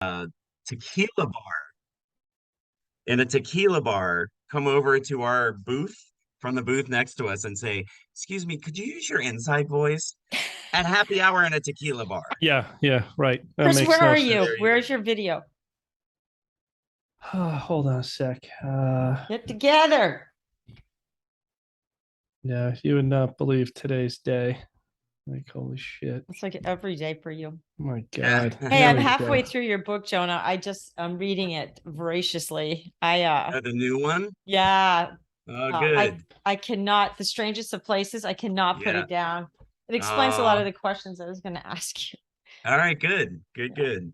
tequila bar in a tequila bar come over to our booth from the booth next to us and say, "Excuse me, could you use your inside voice at happy hour in a tequila bar?" Yeah, yeah, right. That Chris, makes where no are sense. you? There you Where's go. your video? Hold on a sec. Get together. Yeah, you would not believe today's day. Like, holy shit. It's like every day for you. Oh my Yeah. God. Hey, There I'm we halfway go. through your book, Jonah. I'm reading it voraciously. The new one? Yeah, Oh, I good. cannot, the strangest of places, I cannot put Yeah. it down. It explains a lot Uh, of the questions I was going to ask you. all right, good. Good, good.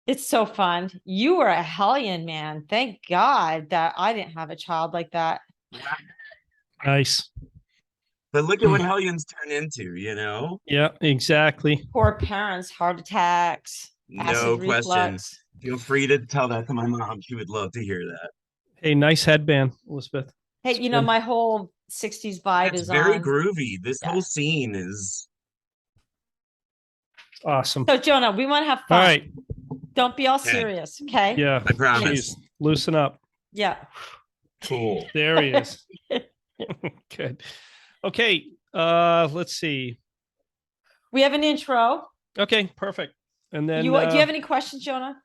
It's so fun. You were a hellion, man. Thank God that I didn't have a child like that. Nice. But look at what hellions turn into, you know? Yeah, exactly. Poor parents, heart attacks, acid No question. reflux. Feel free to tell that to my mom. She would love to hear that. Hey, nice headband, Elizabeth. Hey, It's good. my whole 60s vibe It's is very on. groovy. This Yeah. whole scene is Awesome. So, Jonah, we want to have All fun. right. Don't be all okay. serious, okay? Yeah. I promise. Jeez, loosen up. Yeah. Cool. There he is. Good. Okay. Let's see. We have an intro. Okay, perfect. And then Do you have any questions, Jonah?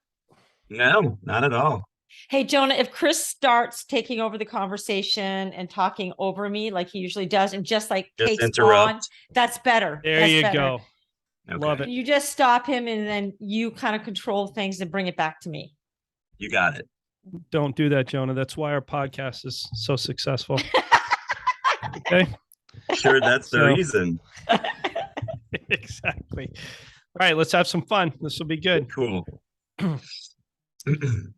No, not at all. Hey, Jonah, if Chris starts taking over the conversation and talking over me like he usually does, and just like Just takes interrupt. on, that's better. there That's you better. go. Okay. Love it. You just stop him and then you kind of control things and bring it back to me. You got it. Don't do that, Jonah. That's why our podcast is so successful. Okay. Sure, that's the So- reason. Exactly. All right, let's have some fun. This will be good. Cool.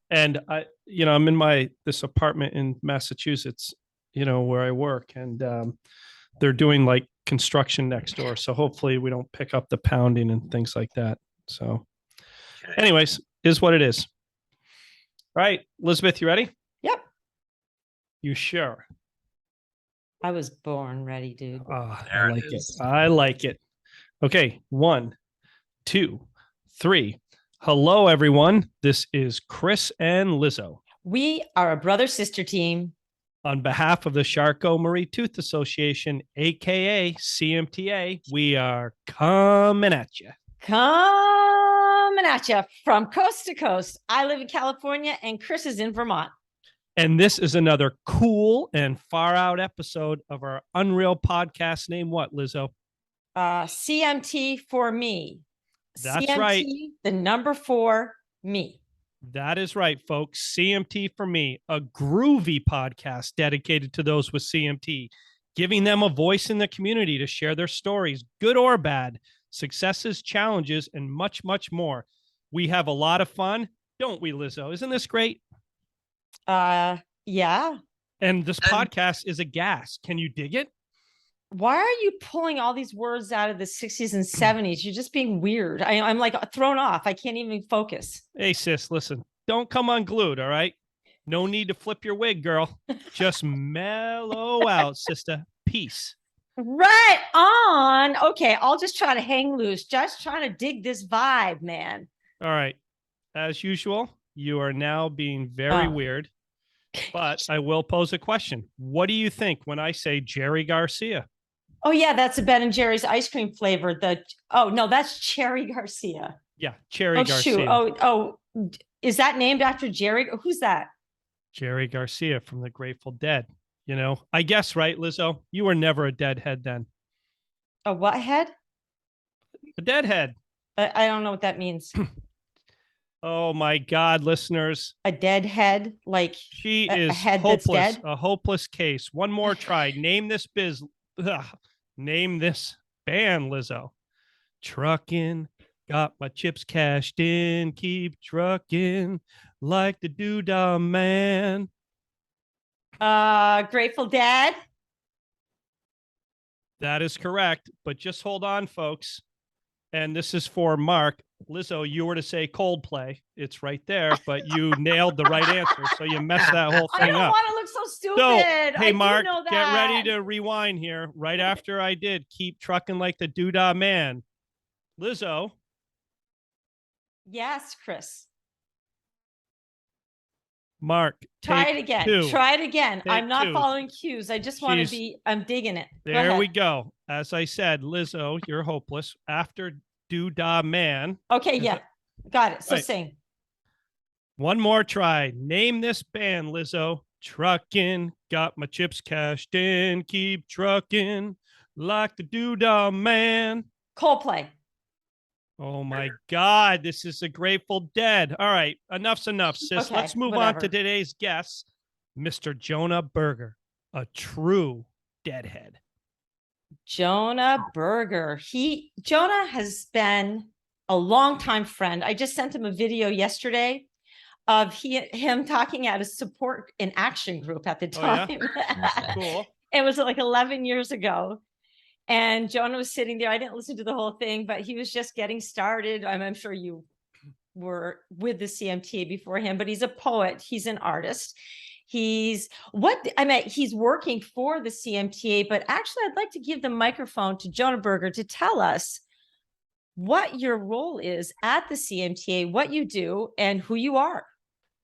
And I'm in this apartment in Massachusetts, where I work, and they're doing like construction next door. So hopefully we don't pick up the pounding and things like that. So Okay. anyways, is what it is. All right, Elizabeth, you ready? Yep. You sure? I was born ready, dude. I There it like it. is. I like it. Okay, 1, 2, 3. Hello, everyone. This is Chris and Lizzo. We are a brother-sister team. On behalf of the Charcot Marie Tooth Association, aka CMTA, we are coming at you. Coming at you from coast to coast. I live in California and Chris is in Vermont. And this is another cool and far out episode of our Unreal podcast named what, Lizzo? CMT for me. That's CMT, right. The number 4, me. That is right, folks. CMT for me, a groovy podcast dedicated to those with CMT, giving them a voice in the community to share their stories, good or bad, successes, challenges, and much, much more. We have a lot of fun, don't we, Lizzo? Isn't this great? Yeah. And this podcast is a gas. Can you dig it? Why are you pulling all these words out of the 60s and 70s? You're just being weird. I'm like thrown off. I can't even focus. Hey, sis, listen, don't come unglued, all right? No need to flip your wig, girl. Just mellow out, sister. Peace. Right on. Okay, I'll just try to hang loose. Just trying to dig this vibe, man. All right. As usual, you are now being very weird, but I will pose a question. What do you think when I say Jerry Garcia? Oh, yeah, that's a Ben and Jerry's ice cream flavor. No, that's Cherry Garcia. Yeah, Cherry Garcia. Shoot. Oh, is that named after Jerry? Who's that? Jerry Garcia from the Grateful Dead. I guess, right, Lizzo? You were never a deadhead then. A what head? A deadhead. I don't know what that means. Oh my God, listeners. A dead head? Like she a is head hopeless. That's dead? A hopeless case. One more try. Name this Name this band, Lizzo. Trucking, got my chips cashed in, keep trucking like the doodah man. Grateful Dead? That is correct, but just hold on, folks. And this is for Mark. Lizzo, you were to say Coldplay. It's right there, but you nailed the right answer. So you messed that whole thing up. I don't want to look so stupid. So, hey, Mark, know that. Get ready to rewind here. Right after I did keep trucking like the doodah man. Lizzo, Yes, Chris. Mark, Try take it again. two. Try it again. Take I'm not two. following cues. I just want to She's- I'm digging it. Go There ahead. we go. As I said, Lizzo, you're hopeless. After Doodah Man. Okay, yeah. Got it. So Right. sing. One more try. Name this band, Lizzo. Truckin', got my chips cashed in, keep trucking like the Doodah Man. Coldplay. Oh my God, this is a Grateful Dead. All right, enough's enough, sis. Okay, Let's move on whatever. to today's guest, Mr. Jonah Berger, a true deadhead. Jonah Berger. Jonah has been a longtime friend. I just sent him a video yesterday of him talking at a support and action group at the time. Oh, yeah? Cool. It was like 11 years ago. And Jonah was sitting there. I didn't listen to the whole thing, but he was just getting started. I'm sure you were with the CMTA before him, but he's a poet. He's an artist. He's working for the CMTA, but actually I'd like to give the microphone to Jonah Berger to tell us what your role is at the CMTA, what you do, and who you are.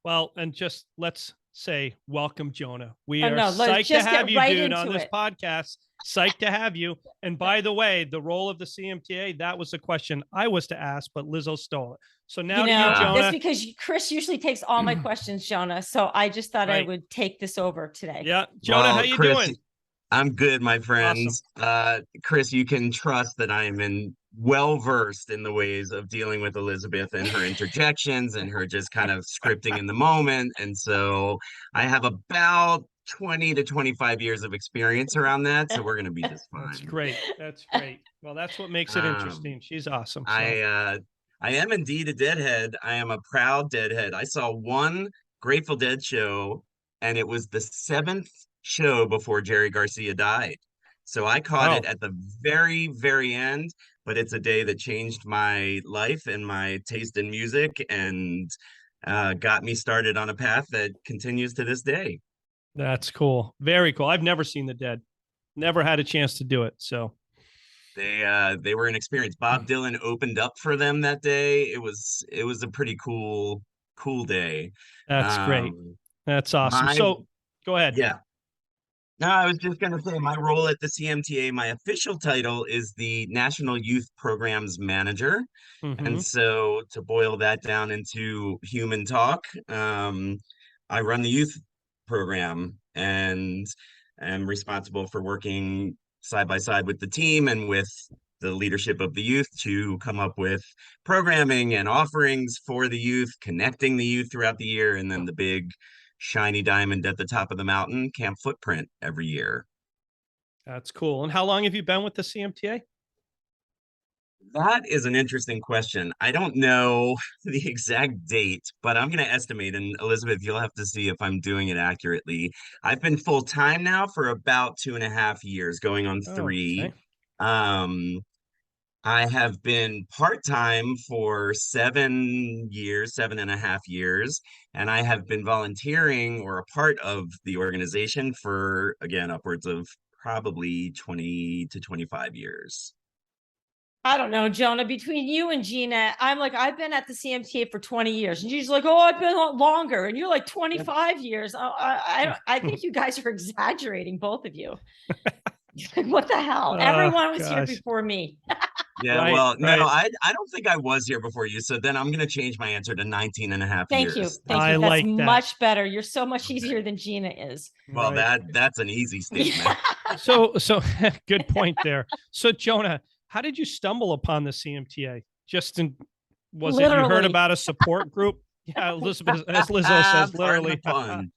Well, and just let's say welcome, Jonah. We Oh, are no, let's psyched to just have get you, right dude, on into this it. podcast. Psyched to have you. And by the way, the role of the CMTA, that was the question I was to ask, but Lizzo stole it. So now to you, Jonah. That's because Chris usually takes all my questions, Jonah. So I just thought I Right. would take this over today. Yeah. Jonah, Well, how you Chris, doing? I'm good, my friends. Chris, you can trust that I am well versed in the ways of dealing with Elizabeth and her interjections and her just kind of scripting in the moment. And so I have about 20 to 25 years of experience around that. So we're going to be just fine. That's great. That's great. Well, that's what makes it interesting. She's awesome. So. I am indeed a deadhead. I am a proud deadhead. I saw one Grateful Dead show, and it was the seventh show before Jerry Garcia died. So I caught it at the very, very end, but it's a day that changed my life and my taste in music and got me started on a path that continues to this day. That's cool. Very cool. I've never seen the Dead. Never had a chance to do it. So they were an experience. Bob Dylan opened up for them that day. It was a pretty cool day. That's great. That's awesome. So go ahead. Yeah. No, I was just going to say my role at the CMTA, my official title is the National Youth Programs Manager. And so to boil that down into human talk, I run the youth program and am responsible for working side by side with the team and with the leadership of the youth to come up with programming and offerings for the youth, connecting the youth throughout the year, and then the big shiny diamond at the top of the mountain, Camp Footprint, every year. That's cool. And how long have you been with the CMTA? That is an interesting question. I don't know the exact date, but I'm going to estimate. And Elizabeth, you'll have to see if I'm doing it accurately. I've been full time now for about 2.5 years, going on 3. Okay. I have been part time for 7 years, 7.5 years, and I have been volunteering or a part of the organization for, again, upwards of probably 20 to 25 years. I don't know, Jonah, between you and Gina, I'm like, I've been at the CMTA for 20 years. And she's like, oh, I've been longer. And you're like 25 years. I think you guys are exaggerating, both of you. What the hell? Everyone was here before me. Yeah, right, well, right. no, I don't think I was here before you. So then I'm going to change my answer to 19.5 Thank years. you. Thank I you. That's like that. much better. You're so much easier than Gina is. Well, that's an easy statement. So good point there. So Jonah, how did you stumble upon the CMTA? Was it you heard about a support group? Yeah, Elizabeth, as Lizzo says, literally. Fun.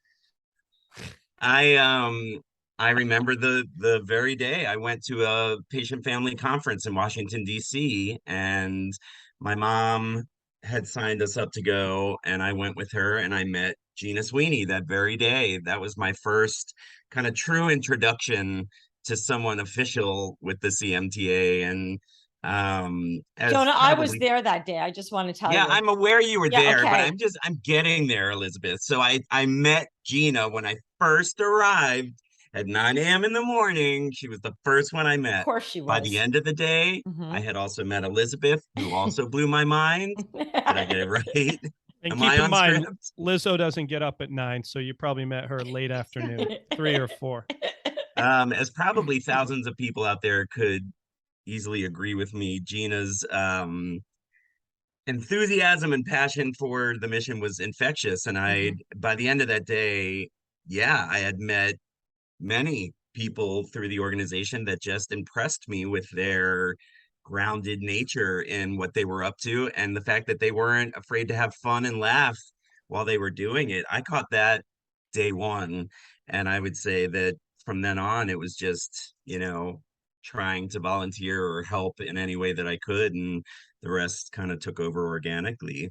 I remember the very day I went to a patient family conference in Washington, D.C., and my mom had signed us up to go, and I went with her, and I met Gina Sweeney that very day. That was my first kind of true introduction to someone official with the CMTA. And Jonah, I was there that day. I just want to tell you. Yeah, I'm aware you were there, okay. but I'm getting there, Elizabeth. So I met Gina when I first arrived, at 9 a.m. in the morning. She was the first one I Of met. course she By the was. end of the day, I Mhm. had also met Elizabeth, who also blew my mind. Did I get it right? And Am keep I in on mind, script? Lizzo doesn't get up at 9, so you probably met her late afternoon, 3 or 4. As probably thousands of people out there could easily agree with me, Gina's enthusiasm and passion for the mission was infectious. And Mhm. by the end of that day, yeah, I had met many people through the organization that just impressed me with their grounded nature in what they were up to and the fact that they weren't afraid to have fun and laugh while they were doing it. I caught that day one. And I would say that from then on, it was just, trying to volunteer or help in any way that I could. And the rest kind of took over organically.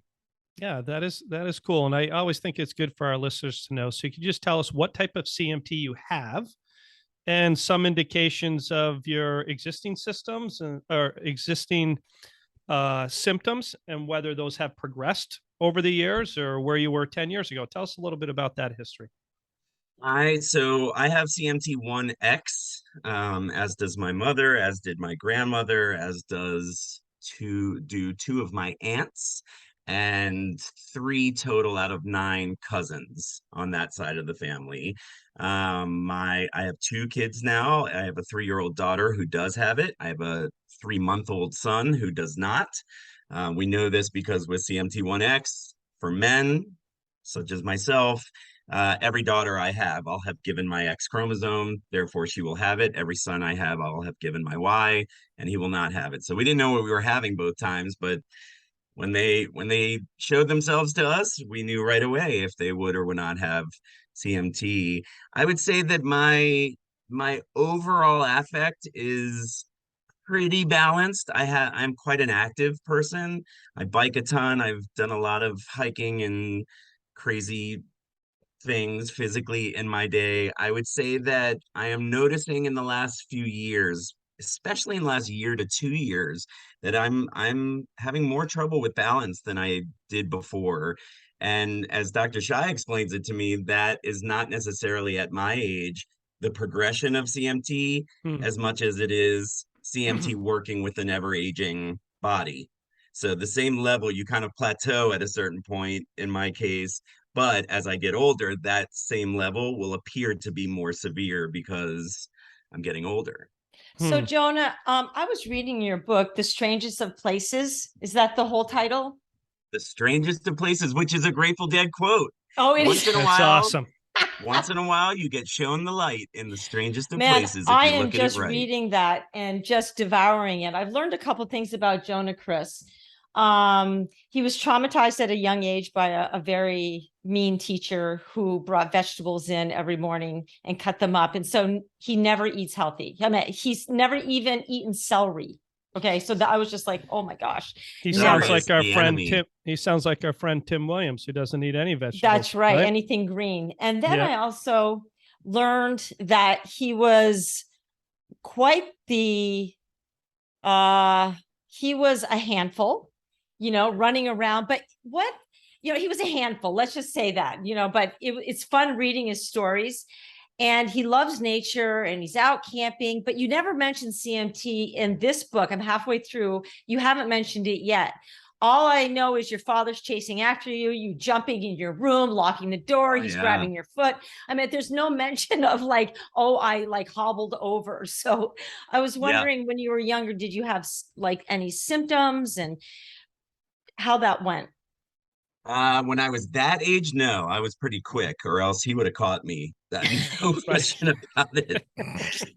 Yeah, that is cool. And I always think it's good for our listeners to know. So you can just tell us what type of CMT you have and some indications of your existing systems or existing symptoms and whether those have progressed over the years or where you were 10 years ago. Tell us a little bit about that history. I have CMT1X, as does my mother, as did my grandmother, as two of my aunts, and three total out of nine cousins on that side of the family. I have two kids now. I have a 3-year-old daughter who does have it. I have a 3-month-old son who does not. We know this because with CMT1X for men, such as myself, every daughter I have, I'll have given my X chromosome, therefore she will have it. Every son I have, I'll have given my Y, and he will not have it. So we didn't know what we were having both times, but when they showed themselves to us, we knew right away if they would or would not have CMT. I would say that my overall affect is pretty balanced. I'm quite an active person. I bike a ton. I've done a lot of hiking and crazy things physically in my day. I would say that I am noticing in the last few years, especially in the last year to 2 years, that I'm having more trouble with balance than I did before. And as Dr. Shai explains it to me, that is not necessarily at my age the progression of CMT Hmm. as much as it is CMT working with an ever-aging body. So the same level, you kind of plateau at a certain point in my case, but as I get older, that same level will appear to be more severe because I'm getting older. So, Hmm. Jonah, I was reading your book, The Strangest of Places. Is that the whole title? The strangest of places, which is a Grateful Dead quote. Oh, it Once is. in a That's while, awesome. once in a while, you get shown the light in the strangest of Man, places if I you am look at it just right. reading that and just devouring it. I've learned a couple things about Jonah Chris. He was traumatized at a young age by a very mean teacher who brought vegetables in every morning and cut them up. And so he never eats healthy. I mean, he's never even eaten celery. Okay. So I was just like, oh my gosh, He sounds Celery never. is like our the friend enemy. Tim. He sounds like our friend Tim Williams, who doesn't eat any That's vegetables, right. right? Anything green. And then Yeah. I also learned that he was quite the he was a handful, running around, but he was a handful, let's just say that, but it's fun reading his stories, and he loves nature and he's out camping, but you never mentioned CMT in this book. I'm halfway through. You haven't mentioned it yet. All I know is your father's chasing after you, you jumping in your room, locking the door, Oh, he's yeah. grabbing your foot. I mean, there's no mention of like, oh, I like hobbled over. So I was Yeah. wondering, when you were younger, did you have like any symptoms and how that went? When I was that age, no, I was pretty quick, or else he would have caught me. No Right. question about it.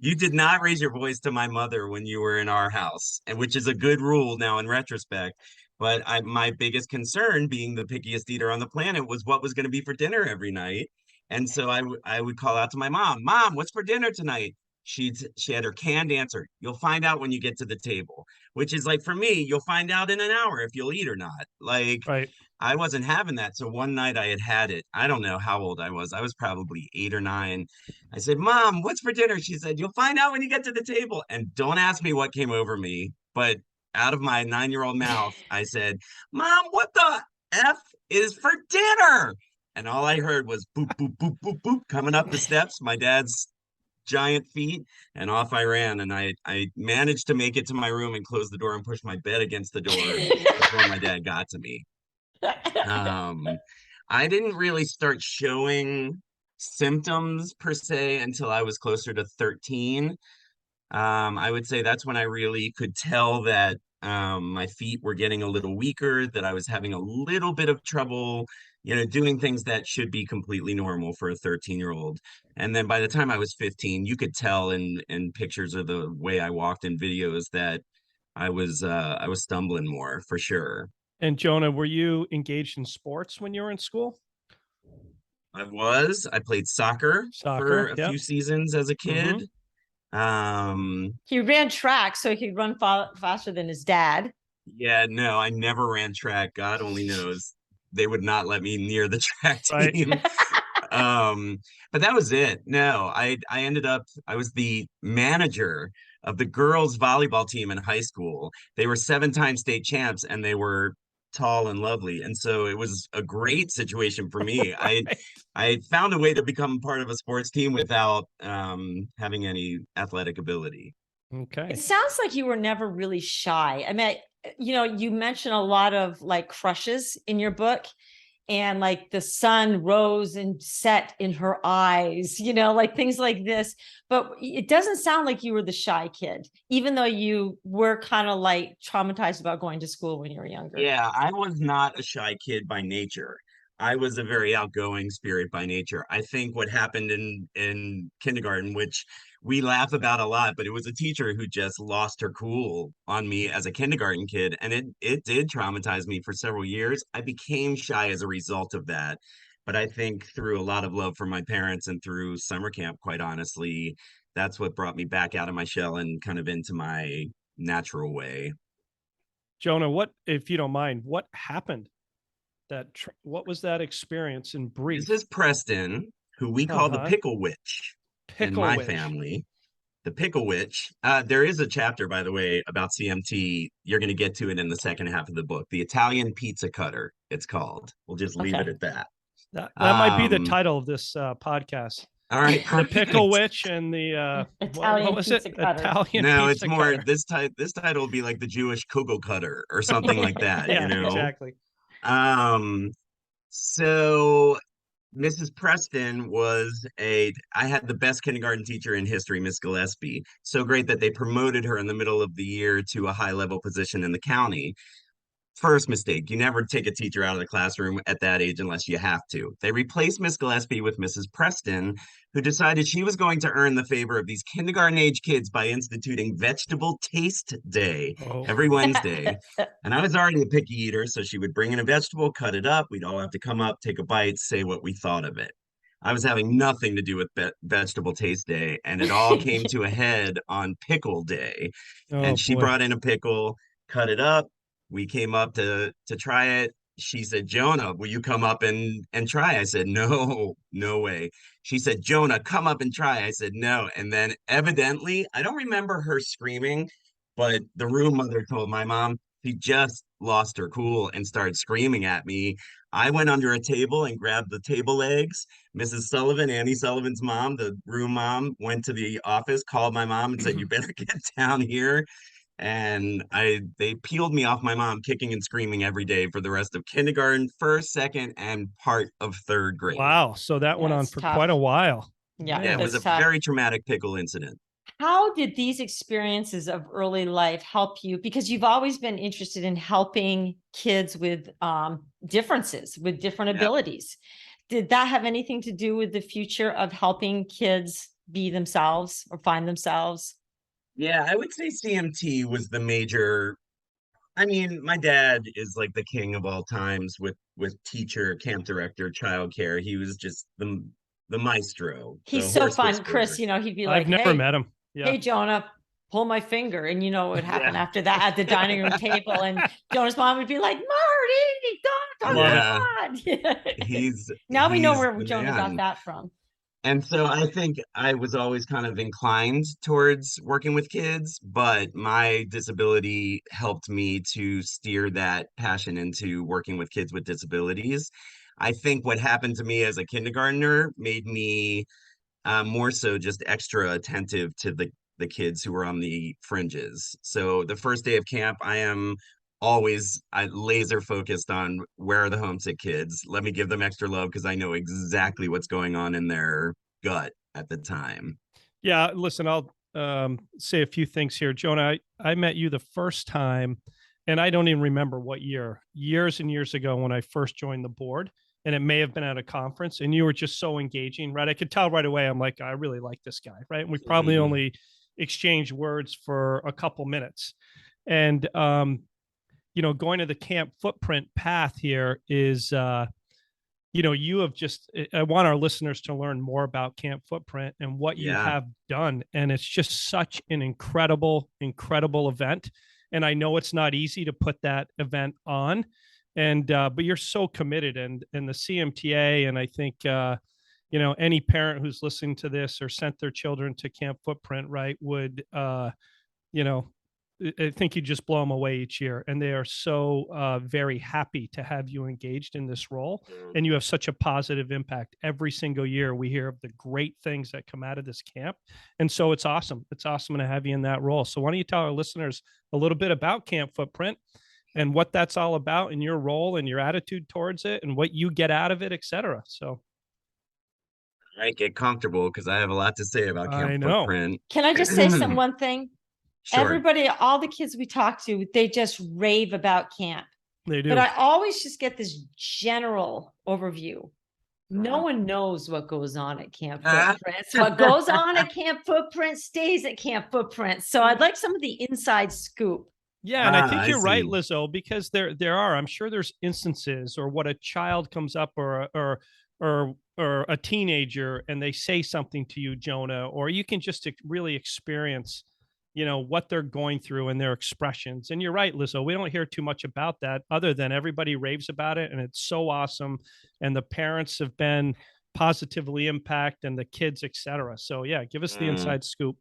You did not raise your voice to my mother when you were in our house, and which is a good rule now in retrospect. But my biggest concern, being the pickiest eater on the planet, was what was going to be for dinner every night. And so I would call out to my mom, "Mom, what's for dinner tonight?" She had her canned answer. "You'll find out when you get to the table," which is like, for me, you'll find out in an hour if you'll eat or not. Like, Right. I wasn't having that. So one night I had it. I don't know how old I was. I was probably 8 or 9. I said, "Mom, what's for dinner?" She said, "You'll find out when you get to the table." And don't ask me what came over me, but out of my 9-year-old mouth, I said, "Mom, what the F is for dinner?" And all I heard was boop, boop, boop, boop, boop coming up the steps. My dad's giant feet, and off I ran. And I managed to make it to my room and close the door and push my bed against the door before my dad got to me. Um, I didn't really start showing symptoms per se until I was closer to 13. I would say that's when I really could tell that my feet were getting a little weaker, that I was having a little bit of trouble, doing things that should be completely normal for a 13-year-old. And then by the time I was 15, you could tell in pictures of the way I walked in videos that I was stumbling more for sure. And Jonah, were you engaged in sports when you were in school? I played soccer for Soccer, a yep. few seasons as a kid. He ran track so he could run faster than his dad. Yeah, no, I never ran track. God only knows. They would not let me near the track Right. team. Um, but that was it. No, I ended up I was the manager of the girls volleyball team in high school. They were 7-time state champs and they were tall and lovely. And so it was a great situation for me. Right. I found a way to become part of a sports team without having any athletic ability. Okay. It sounds like you were never really shy. I mean, you mentioned a lot of like crushes in your book, and like the sun rose and set in her eyes, like things like this. But it doesn't sound like you were the shy kid, even though you were kind of like traumatized about going to school when you were younger. Yeah, I was not a shy kid by nature. I was a very outgoing spirit by nature. I think what happened in kindergarten, which we laugh about a lot, but it was a teacher who just lost her cool on me as a kindergarten kid, and it did traumatize me for several years. I became shy as a result of that. But I think through a lot of love from my parents and through summer camp, quite honestly, that's what brought me back out of my shell and kind of into my natural way. Jonah, what, if you don't mind, what happened? What was that experience in brief? This is Preston, who we call the Pickle Witch in Pickle my Witch. family. The Pickle Witch. There is a chapter, by the way, about CMT. You're going to get to it in the second half of the book. The Italian Pizza Cutter, it's called. We'll just leave it Okay. at that. That might be the title of this podcast. All right, The Pickle perfect. Witch and the Italian what was it? pizza cutter. Italian No, it's pizza more cutter. this title will be like the Jewish Kugel Cutter or something like that, Yeah, exactly. Um, so Mrs. Preston I had the best kindergarten teacher in history, Miss Gillespie. So great that they promoted her in the middle of the year to a high level position in the county. First mistake, you never take a teacher out of the classroom at that age unless you have to. They replaced Miss Gillespie with Mrs. Preston, who decided she was going to earn the favor of these kindergarten age kids by instituting Vegetable Taste Day every Wednesday. And I was already a picky eater, so she would bring in a vegetable, cut it up. We'd all have to come up, take a bite, say what we thought of it. I was having nothing to do with Vegetable Taste Day, and it all came to a head on Pickle Day. Oh And she boy. brought in a pickle, cut it up. We came up to try it. She said, Jonah, will you come up and try? I said, no, no way. She said, Jonah, come up and try. I said, no. And then evidently, I don't remember her screaming, but the room mother told my mom she just lost her cool and started screaming at me. I went under a table and grabbed the table legs. Mrs. Sullivan, Annie Sullivan's mom, the room mom, went to the office, called my mom and said, you better get down here. And they peeled me off my mom kicking and screaming every day for the rest of kindergarten, first, second, and part of third grade. Wow. So that went on That's for tough. quite a while. Yeah, Yeah, it was a tough. very traumatic pickle incident. How did these experiences of early life help you? Because you've always been interested in helping kids with differences, with different abilities. Did that have anything to do with the future of helping kids be themselves or find themselves? Yeah, I would say CMT was the major. I mean, my dad is like the king of all times with teacher, camp director, childcare. He was just the maestro, He's the so horse fun, Chris. whisperer. He'd be I've like, never "Hey, met him. Yeah. hey, Jonah, pull my finger," and you know what would happen Yeah. after that at the dining room table. And Jonah's mom would be like, "Marty, don't Yeah. on." He's Now we know he's where the Jonah got man. that from. And so I think I was always kind of inclined towards working with kids, but my disability helped me to steer that passion into working with kids with disabilities. I think what happened to me as a kindergartner made me more so just extra attentive to the kids who are on the fringes. So the first day of camp, I am always laser focused on where are the homesick kids. Let me give them extra love because I know exactly what's going on in their gut at the time. Yeah, listen, I'll say a few things here. Jonah, I met you the first time, and I don't even remember what year, years and years ago when I first joined the board. And it may have been at a conference, and you were just so engaging, right? I could tell right away. I'm like, I really like this guy, right? And we probably only exchanged words for a couple minutes. And going to the camp footprint path here is you have just, I want our listeners to learn more about Camp Footprint and what you Yeah. have done. And it's just such an incredible, incredible event. And I know it's not easy to put that event on. And, but you're so committed, and the CMTA. And I think, any parent who's listening to this or sent their children to Camp Footprint, right, would, I think you just blow them away each year, and they are so very happy to have you engaged in this role. And you have such a positive impact every single year. We hear of the great things that come out of this camp, and so it's awesome. It's awesome to have you in that role. So why don't you tell our listeners a little bit about Camp Footprint and what that's all about, and your role and your attitude towards it, and what you get out of it, etc. So I get comfortable because I have a lot to say about Camp I know. Footprint. Can I just say one thing? Sure. Everybody, all the kids we talk to, they just rave about camp. They do. But I always just get this general overview. No one knows what goes on at Camp Footprint. So what goes on at Camp Footprint stays at Camp Footprint. So I'd like some of the inside scoop. Yeah, and I think you're right, see. Lizzo, because there are, I'm sure there's instances, or what a child comes up, or a teenager, and they say something to you, Jonah, or you can just really experience what they're going through and their expressions. And you're right, Lizzo, we don't hear too much about that, other than everybody raves about it, and it's so awesome, and the parents have been positively impacted, and the kids, etc. So yeah, give us the inside scoop.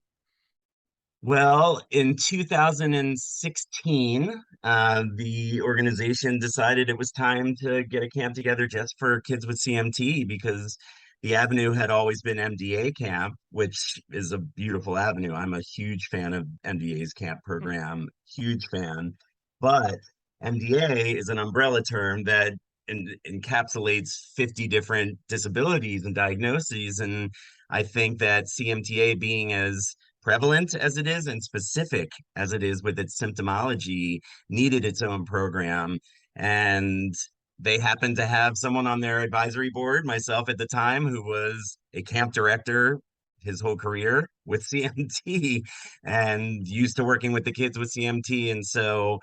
Well, in 2016, the organization decided it was time to get a camp together just for kids with CMT, because the avenue had always been MDA camp, which is a beautiful avenue. I'm a huge fan of MDA's camp program, huge fan. But MDA is an umbrella term that encapsulates 50 different disabilities and diagnoses. And I think that CMTA, being as prevalent as it is and specific as it is with its symptomology, needed its own program. And they happened to have someone on their advisory board, myself at the time, who was a camp director his whole career with CMT and used to working with the kids with CMT. And so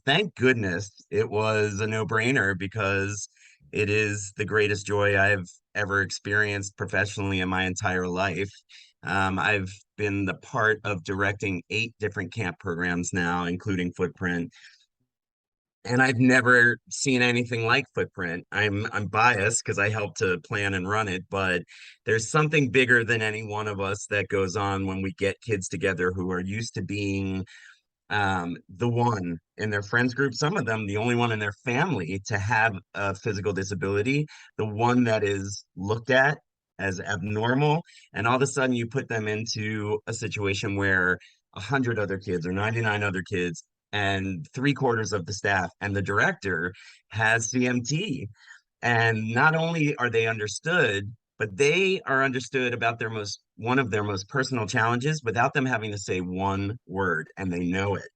thank goodness it was a no-brainer, because it is the greatest joy I've ever experienced professionally in my entire life. I've been the part of directing 8 different camp programs now, including Footprint, and I've never seen anything like Footprint. I'm biased because I helped to plan and run it, but there's something bigger than any one of us that goes on when we get kids together who are used to being the one in their friends group, some of them the only one in their family to have a physical disability, the one that is looked at as abnormal, and all of a sudden you put them into a situation where 100 other kids or 99 other kids and 3/4 of the staff and the director has CMT. And not only are they understood, but they are understood about one of their most personal challenges without them having to say one word, and they know it.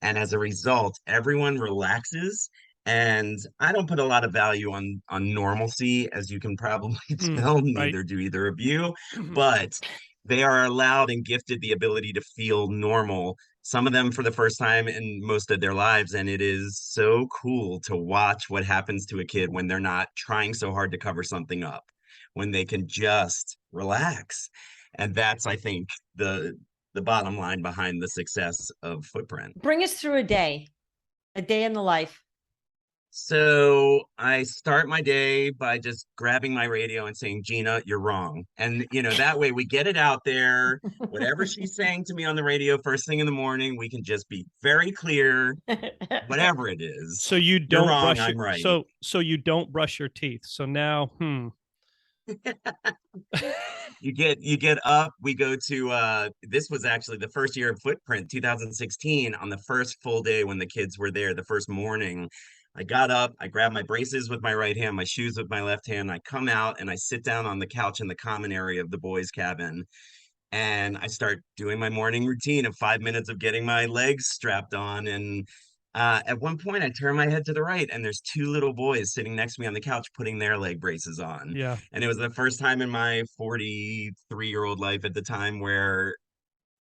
And as a result, everyone relaxes. And I don't put a lot of value on normalcy, as you can probably tell, Right. neither do either of you, but they are allowed and gifted the ability to feel normal, some of them for the first time in most of their lives. And it is so cool to watch what happens to a kid when they're not trying so hard to cover something up, when they can just relax. And that's, I think, the bottom line behind the success of Footprint. Bring us through a day in the life. So I start my day by just grabbing my radio and saying, Gina, you're wrong. And, that way we get it out there. Whatever she's saying to me on the radio first thing in the morning, we can just be very clear, whatever it is. So you You're don't wrong, brush I'm right. so you don't brush your teeth. So now, You get up, we go to this was actually the first year of Footprint, 2016, on the first full day when the kids were there, the first morning. I got up, I grabbed my braces with my right hand, my shoes with my left hand. I come out and I sit down on the couch in the common area of the boys' cabin. And I start doing my morning routine of 5 minutes of getting my legs strapped on. And at one point, I turn my head to the right, and there's two little boys sitting next to me on the couch putting their leg braces on. Yeah. And it was the first time in my 43-year-old life at the time where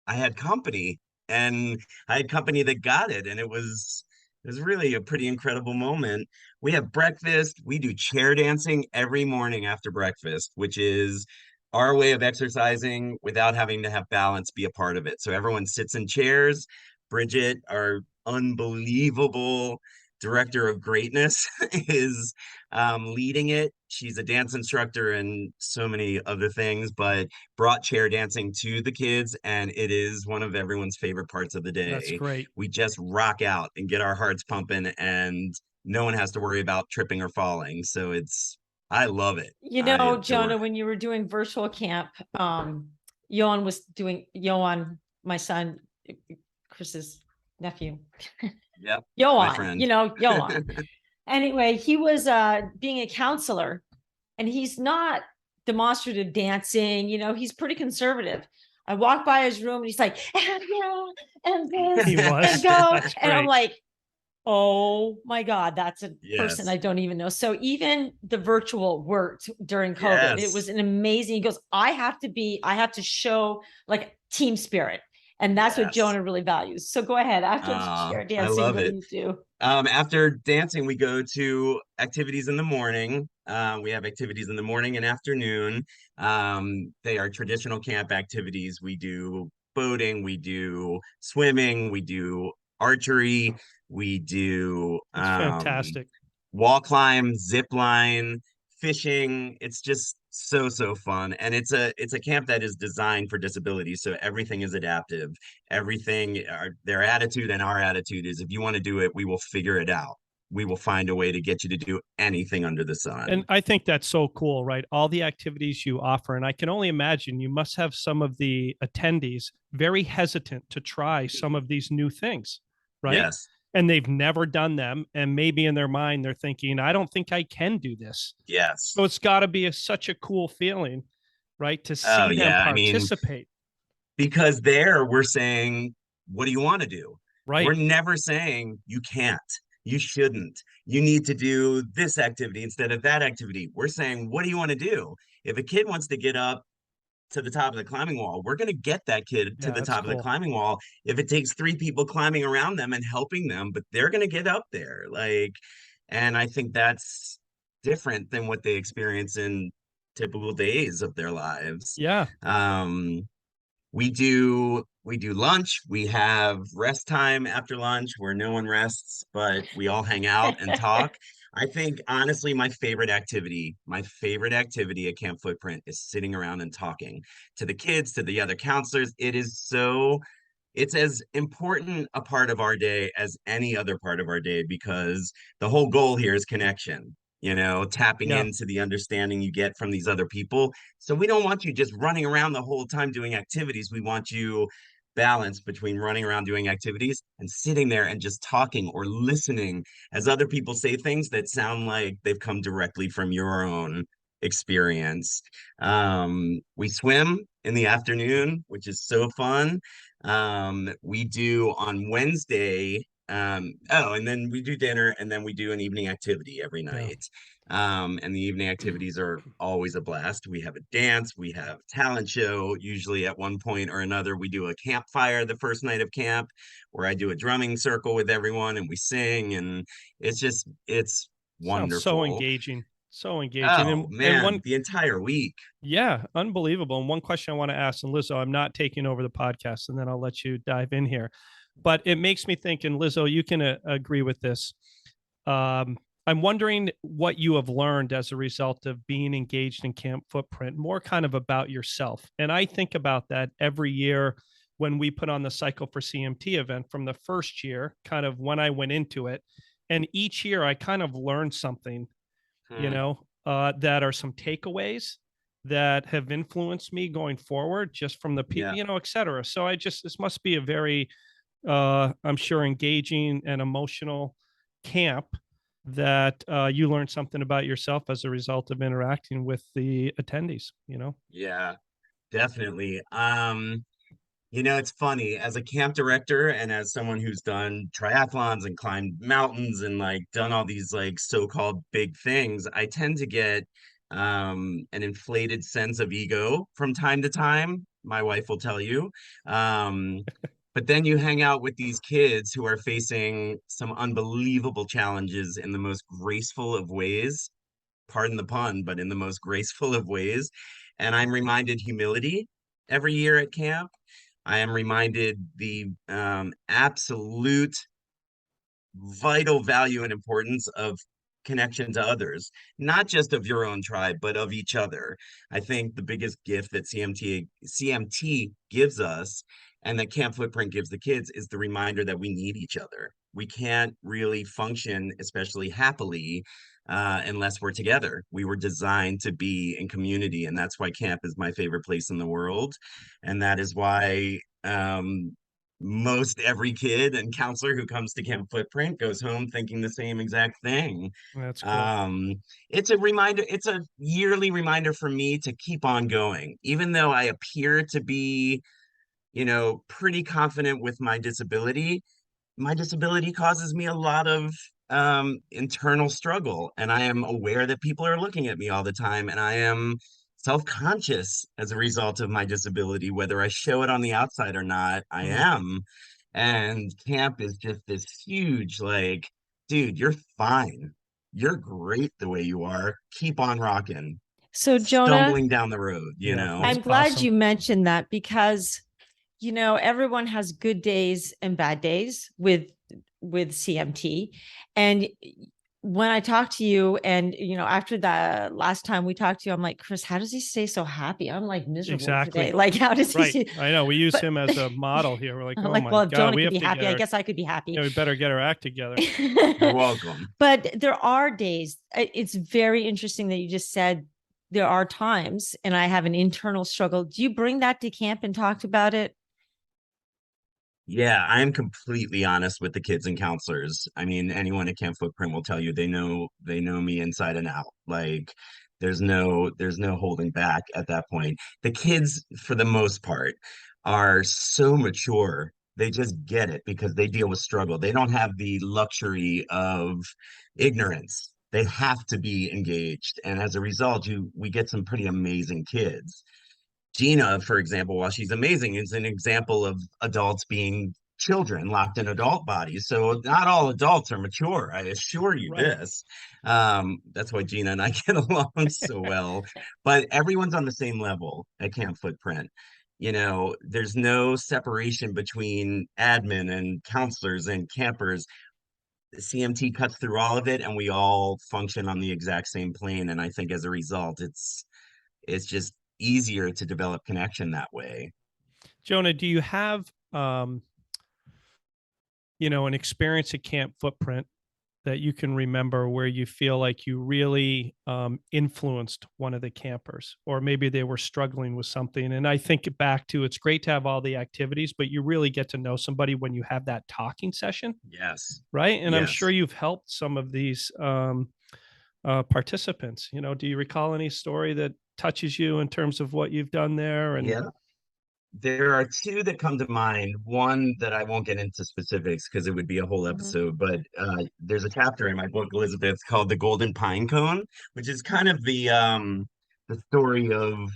I had company, and I had company that got it. And it was really a pretty incredible moment. We have breakfast. We do chair dancing every morning after breakfast, which is our way of exercising without having to have balance be a part of it. So everyone sits in chairs. Bridget, our unbelievable director of greatness, is leading it. She's a dance instructor and so many other things, but brought chair dancing to the kids, and it is one of everyone's favorite parts of the That's day. great. We just rock out and get our hearts pumping, and no one has to worry about tripping or falling. So I love it. You I know, adore Jonah, it. when you were doing virtual camp, Johan, my son, Chris's nephew, Yep, my Johan, friend. Johan. Anyway, he was being a counselor, and he's not demonstrative dancing, he's pretty conservative. I walked by his room and he's like, and yeah, and this, He was. and go. That's And I'm great. like, oh my God, that's a person I Yes. don't even know. So even the virtual worked during COVID. It was Yes. an amazing, he goes, I have to show like team spirit. And that's what Yes. Jonah really values. So go ahead. After the chair I dancing, love what do it. you do? After dancing, we go to activities in the morning. We have activities in the morning and afternoon. They are traditional camp activities. We do boating, we do swimming, we do archery, we do That's fantastic. wall climb, zip line, fishing. It's just so fun. And it's a camp that is designed for disability. So everything is adaptive. Everything, their attitude and our attitude is if you want to do it, we will figure it out. We will find a way to get you to do anything under the And sun. I think that's so cool, right? All the activities you offer. And I can only imagine you must have some of the attendees very hesitant to try some of these new things, right? Yes. And they've never done them. And maybe in their mind, they're thinking, I don't think I can do this. Yes. So it's got to be such a cool feeling, right? To Oh, see them yeah. I mean, participate, because there we're saying, what do you want to do? We're right? never saying you can't, you shouldn't, you need to do this activity instead of that activity. We're saying, what do you want to do? If a kid wants to get up to the top of the climbing wall, we're going to get that kid to Yeah, the that's top of the cool. climbing wall if it takes three people climbing around them and helping them, but they're going to get up there. And I think that's different than what they experience in typical days of their lives. Yeah. Um, we do lunch. We have rest time after lunch where no one rests, but we all hang out and talk. I think honestly, my favorite activity at Camp Footprint is sitting around and talking to the kids, to the other counselors. It's as important a part of our day as any other part of our day because the whole goal here is connection, tapping Yeah. into the understanding you get from these other people. So we don't want you just running around the whole time doing activities. We want you balanced between running around doing activities and sitting there and just talking or listening as other people say things that sound like they've come directly from your own experience. We swim in the afternoon, which is so fun. We do on Wednesday. And then we do dinner and then we do an evening activity every Yeah. night. And the evening activities are always a blast. We have a dance, we have talent show, usually at one point or another. We do a campfire the first night of camp where I do a drumming circle with everyone and we sing, and it's Sounds so wonderful. engaging. So engaging. Oh And man, one, the entire week. yeah, unbelievable. And one question I want to ask, and Lizzo, I'm not taking over the podcast, and then I'll let you dive in here. But it makes me think, and Lizzo, you can agree with this. I'm wondering what you have learned as a result of being engaged in Camp Footprint, more kind of about yourself. And I think about that every year when we put on the Cycle for CMT event from the first year, kind of when I went into it. And each year I kind of learned something, Hmm. that are some takeaways. that have influenced me going forward, just from the people, Yeah. et cetera. So this must be a very, I'm sure, engaging and emotional camp that you learned something about yourself as a result of interacting with the attendees. Yeah, definitely. It's funny as a camp director and as someone who's done triathlons and climbed mountains and like done all these like so-called big things, I tend to get an inflated sense of ego from time to time. My wife will tell you. But then you hang out with these kids who are facing some unbelievable challenges in the most graceful of ways, pardon the pun, but in the most graceful of ways. And I'm reminded humility every year at camp. I am reminded the absolute vital value and importance of connection to others, not just of your own tribe, but of each other. I think the biggest gift that CMT gives us and that Camp Footprint gives the kids is the reminder that we need each other. We can't really function, especially happily, unless we're together. We were designed to be in community, and that's why camp is my favorite place in the world. And that is why most every kid and counselor who comes to Camp Footprint goes home thinking the same exact thing. That's cool. Um, it's a reminder, it's a yearly reminder for me to keep on going, even though I appear to be, pretty confident with my disability causes me a lot of internal struggle, and I am aware that people are looking at me all the time, and I am self-conscious as a result of my disability, whether I show it on the outside or not. I Mhm. am. And camp is just this huge, like, dude, you're fine. You're great the way you are. Keep on rocking. So, Jonah, Stumbling down the road, you Yeah, know? that's I'm glad awesome. you mentioned that because, everyone has good days and bad days with CMT. And when I talk to you and, after the last time we talked to you, I'm like, Chris, how does he stay so happy? I'm like miserable today. Exactly. Like, how does he Right. see? I know. We use But him as a model here. We're like, I'm oh like, my well, if God, Jonah we could have be to happy, I guess I could be happy. we better get our act together. You're welcome. But there are days, it's very interesting that you just said there are times, and I have an internal struggle. Do you bring that to camp and talked about it? Yeah, I'm completely honest with the kids and counselors. I mean, anyone at Camp Footprint will tell you they know me inside and out. Like there's no holding back at that point. The kids, for the most part, are so mature. They just get it because they deal with struggle. They don't have the luxury of ignorance. They have to be engaged. And as a result, we get some pretty amazing kids. Gina, for example, while she's amazing, is an example of adults being children locked in adult bodies. So not all adults are mature. I assure you Right. this. That's why Gina and I get along so well. But everyone's on the same level at Camp Footprint. There's no separation between admin and counselors and campers. CMT cuts through all of it, and we all function on the exact same plane. And I think as a result, it's just easier to develop connection that way. Jonah, do you have an experience at Camp Footprint that you can remember where you feel like you really influenced one of the campers, or maybe they were struggling with something? And I think back to, it's great to have all the activities, but you really get to know somebody when you have that talking session, Yes. right? And I'm sure Yes. you've helped some of these participants. Do you recall any story that touches you in terms of what you've done there? And Yeah. There are two that come to mind. One that I won't get into specifics because it would be a whole Mhm. episode, but there's a chapter in my book, Elizabeth, called The Golden Pine Cone, which is kind of the story of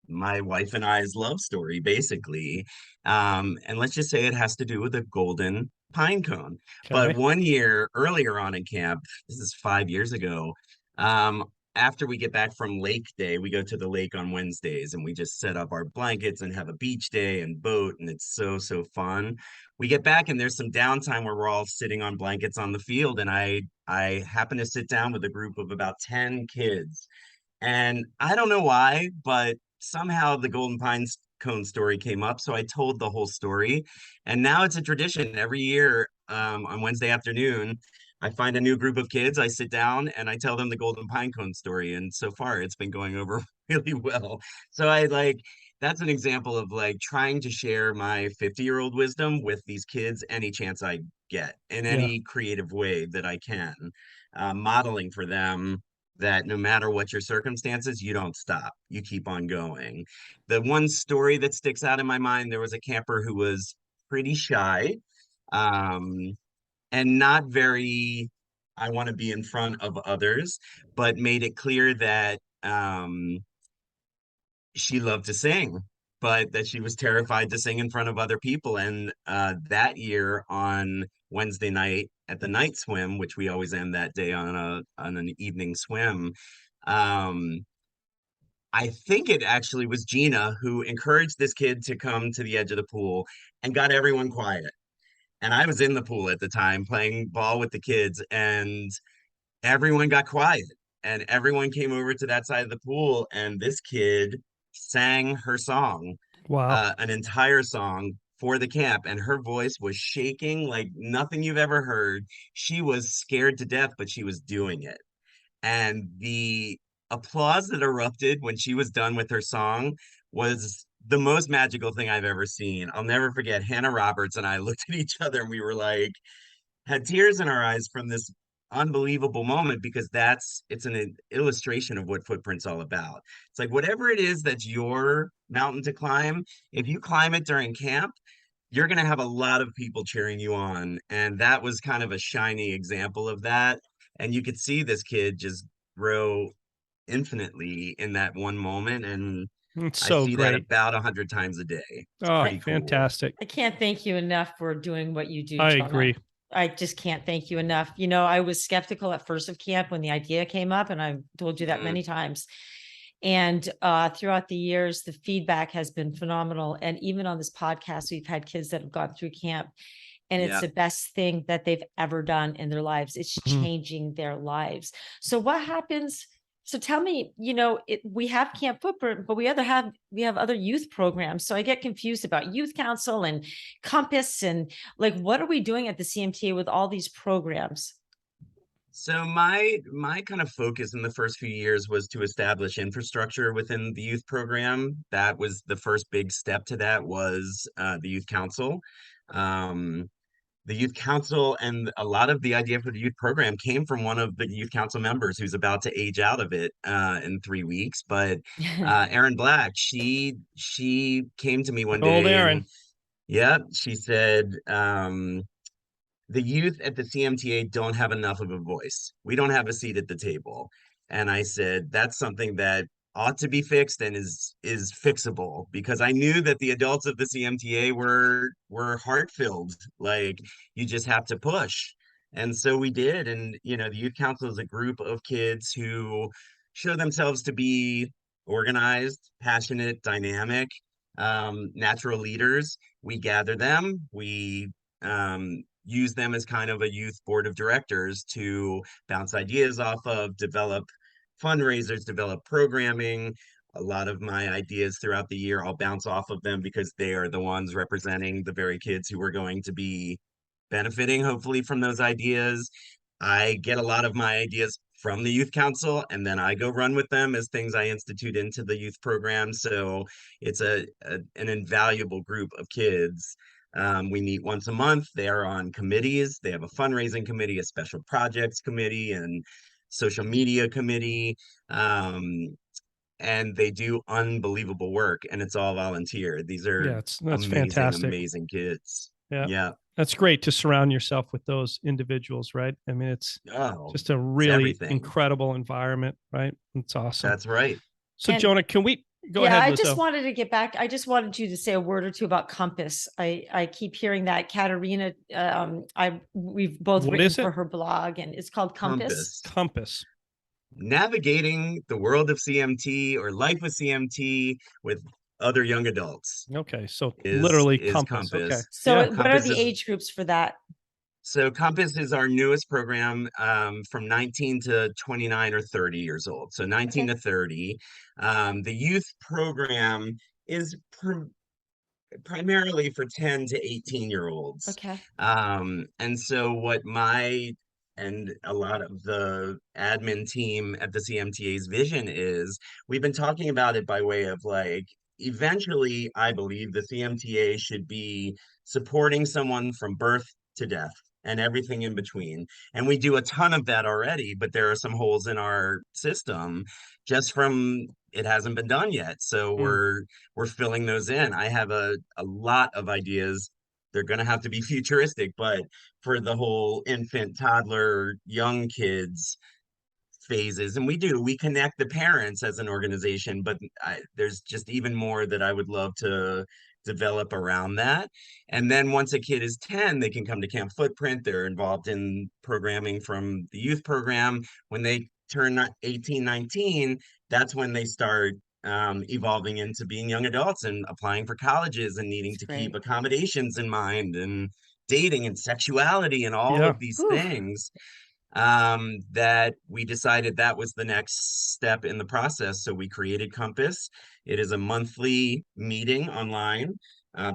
my wife and I's love story, basically. And let's just say it has to do with a golden pine cone. But okay, one year earlier on in camp, this is 5 years ago, um, after we get back from lake day, we go to the lake on Wednesdays and we just set up our blankets and have a beach day and boat, and it's so, so fun. We get back and there's some downtime where we're all sitting on blankets on the field, and I happen to sit down with a group of about 10 kids, and I don't know why, but somehow the Golden Pines cone story came up. So I told the whole story. And now it's a tradition every year on Wednesday afternoon. I find a new group of kids, I sit down and I tell them the Golden Pine Cone story. And so far it's been going over really well. So I like, that's an example of like trying to share my 50-year-old wisdom with these kids any chance I get in Yeah. any creative way that I can, modeling for them that no matter what your circumstances, you don't stop, you keep on going. The one story that sticks out in my mind, there was a camper who was pretty shy. Um, and not very, I want to be in front of others, but made it clear that she loved to sing, but that she was terrified to sing in front of other people. And that year on Wednesday night at the night swim, which we always end that day on an evening swim, um, I think it actually was Gina who encouraged this kid to come to the edge of the pool and got everyone quiet. And I was in the pool at the time playing ball with the kids, and everyone got quiet. And everyone came over to that side of the pool, and this kid sang her song, Wow. an entire song for the camp. And her voice was shaking like nothing you've ever heard. She was scared to death, but she was doing it. And the applause that erupted when she was done with her song was the most magical thing I've ever seen. I'll never forget. Hannah Roberts and I looked at each other and we were like, had tears in our eyes from this unbelievable moment, because it's an illustration of what Footprint's all about. It's like whatever it is that's your mountain to climb, if you climb it during camp, you're going to have a lot of people cheering you on. And that was kind of a shiny example of that. And you could see this kid just grow infinitely in that one moment. And It's I so see that great. about 100 times a day. It's Oh, pretty cool. fantastic. I can't thank you enough for doing what you do, I Jonah. agree. I just can't thank you enough. You know, I was skeptical at first of camp when the idea came up, and I've told you that Mm, many times. And throughout the years, the feedback has been phenomenal. And even on this podcast, we've had kids that have gone through camp, and it's yeah. the best thing that they've ever done in their lives. It's Mhm. changing their lives. So what happens? So tell me, we have Camp Footprint, but we have other youth programs. So I get confused about youth council and Compass, and like, what are we doing at the CMTA with all these programs? So my kind of focus in the first few years was to establish infrastructure within the youth program. That was the first big step to that was the youth council. Um, the youth council and a lot of the idea for the youth program came from one of the youth council members who's about to age out of it in 3 weeks. But Erin Black, she came to me one Good old day Aaron. and yeah, she said, the youth at the CMTA don't have enough of a voice. We don't have a seat at the table. And I said, that's something that ought to be fixed and is fixable, because I knew that the adults of the CMTA were heart-filled. Like you just have to push. And so we did. And the youth council is a group of kids who show themselves to be organized, passionate, dynamic, natural leaders. We gather them, we use them as kind of a youth board of directors to bounce ideas off of, develop fundraisers, develop programming. A lot of my ideas throughout the year, I'll bounce off of them because they are the ones representing the very kids who are going to be benefiting, hopefully, from those ideas. I get a lot of my ideas from the youth council, and then I go run with them as things I institute into the youth program. So it's an invaluable group of kids. We meet once a month. They are on committees. They have a fundraising committee, a special projects committee, and social media committee. And they do unbelievable work, and it's all volunteer. These are Yeah, that's amazing, fantastic. amazing kids. Yeah. Yeah. That's great to surround yourself with those individuals, right? I mean, it's Oh, just a it's really everything. incredible environment, right? It's awesome. That's right. So, And Jonah, can we go yeah, ahead, I Lizzo? just wanted to get back. I just wanted you to say a word or two about Compass. I keep hearing that Katerina, we've both What written is it? for her blog, and it's called Compass. Compass. Navigating the world of CMT or life with CMT with other young adults Okay, so is literally is Compass. Okay, Compass. So yeah. what are Compass the is age groups for that? So Compass is our newest program, from 19 to 29 or 30 years old. So 19 Okay. to 30. The youth program is primarily for 10 to 18-year-olds. Okay. And so what my and a lot of the admin team at the CMTA's vision is, we've been talking about it by way of like, eventually, I believe the CMTA should be supporting someone from birth to death and everything in between. And we do a ton of that already, but there are some holes in our system just from it hasn't been done yet. So Mm. we're filling those in. I have a lot of ideas. They're going to have to be futuristic, but for the whole infant, toddler, young kids phases, and we connect the parents as an organization, but there's just even more that I would love to develop around that. And then once a kid is 10, they can come to Camp Footprint. They're involved in programming from the youth program. When they turn 18, 19, that's when they start evolving into being young adults and applying for colleges and needing That's to keep great. accommodations in mind, and dating and sexuality and all Yeah. of these Whew. things, that we decided that was the next step in the process. So we created Compass. It is a monthly meeting online,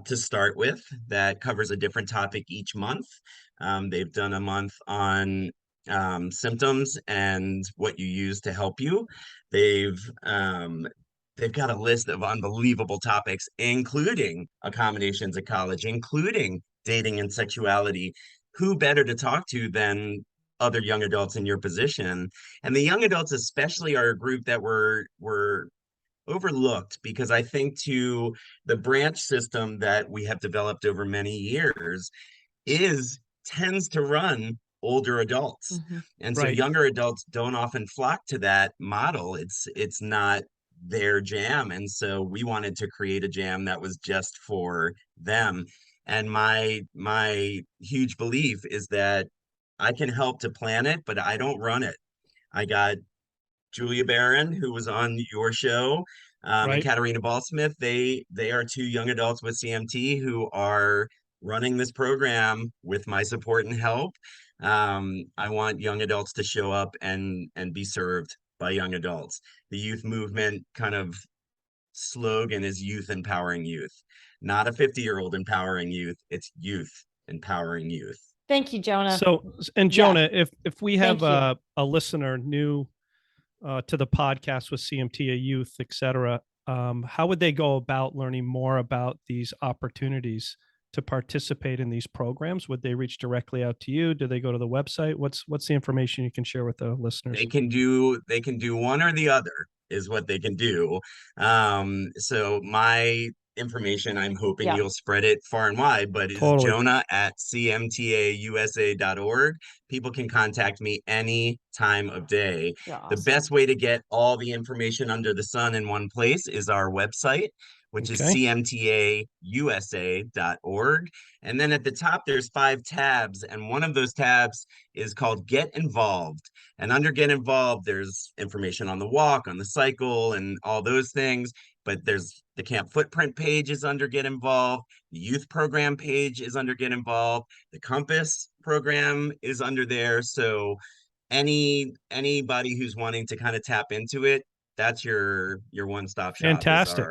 to start with, that covers a different topic each month. They've done a month on symptoms and what you use to help you. They've they've got a list of unbelievable topics, including accommodations at college, including dating and sexuality. Who better to talk to than other young adults in your position? And the young adults especially are a group that were overlooked, because I think to the branch system that we have developed over many years is tends to run older adults. Mhm. And so Right. younger adults don't often flock to that model. It's not their jam. And so we wanted to create a jam that was just for them. And my huge belief is that I can help to plan it, but I don't run it. I got Julia Barron, who was on your show, and Right. Katarina Ballsmith. They are two young adults with CMT who are running this program with my support and help. I want young adults to show up and be served by young adults. The youth movement kind of slogan is youth empowering youth, not a 50-year-old empowering youth. It's youth empowering youth. Thank you, Jonah. So, and Yeah, Jonah, if we have thank you. a listener new to the podcast with CMT, a youth, et cetera, how would they go about learning more about these opportunities to participate in these programs? Would they reach directly out to you? Do they go to the website? What's the information you can share with the listeners? They can do one or the other is what they can do. So my information, I'm hoping Yeah, you'll spread it far and wide, but is Totally. Jonah at cmtausa.org. People can contact me any time of day. you're The awesome. best way to get all the information under the sun in one place is our website, which is Okay. cmtausa.org. And then at the top, there's 5 tabs, and one of those tabs is called Get Involved. And under Get Involved, there's information on the walk, on the cycle, and all those things. But there's the Camp Footprint page is under Get Involved. The youth program page is under Get Involved. The Compass program is under there. So anybody who's wanting to kind of tap into it, that's your one-stop shop is Fantastic.